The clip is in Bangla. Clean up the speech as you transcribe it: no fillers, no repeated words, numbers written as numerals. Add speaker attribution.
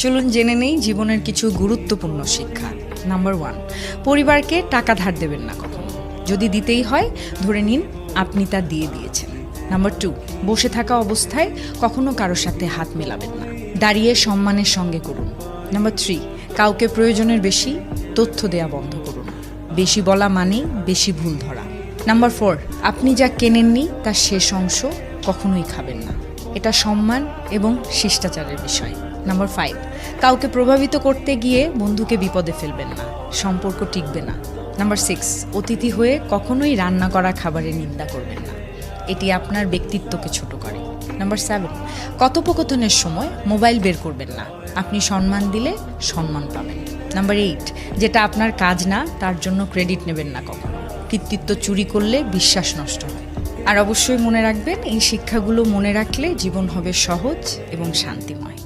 Speaker 1: চলুন জেনে নেই জীবনের কিছু গুরুত্বপূর্ণ শিক্ষা। নাম্বার 1, পরিবারকে টাকা ধার দেবেন না কখনো। যদি দিতেই হয় ধরে নিন আপনি তা দিয়ে দিয়েছেন। নাম্বার 2, বসে থাকা অবস্থায় কখনো কারোর সাথে হাত মেলাবেন না, দাঁড়িয়ে সম্মানের সঙ্গে করুন। নাম্বার 3, কাউকে প্রয়োজনের বেশি তথ্য দেয়া বন্ধ করুন। বেশি বলা মানেই বেশি ভুল ধরা। নাম্বার 4, আপনি যা কেনেননি তার শেষ অংশ কখনোই খাবেন না। এটা সম্মান এবং শিষ্টাচারের বিষয়। নাম্বার 5, কাউকে প্রভাবিত করতে গিয়ে বন্ধুকে বিপদে ফেলবেন না, সম্পর্ক টিকবে না। নাম্বার 6, অতিথি হয়ে কখনোই রান্না করা খাবারের নিন্দা করবেন না, এটি আপনার ব্যক্তিত্বকে ছোট করে। নাম্বার 7, কথোপকথনের সময় মোবাইল বের করবেন না, আপনি সম্মান দিলে সম্মান পাবেন। নাম্বার 8, যেটা আপনার কাজ না তার জন্য ক্রেডিট নেবেন না কখনো, কৃতিত্ব চুরি করলে বিশ্বাস নষ্ট হয়। আর অবশ্যই মনে রাখবেন, এই শিক্ষাগুলো মনে রাখলে জীবন হবে সহজ এবং শান্তিময়।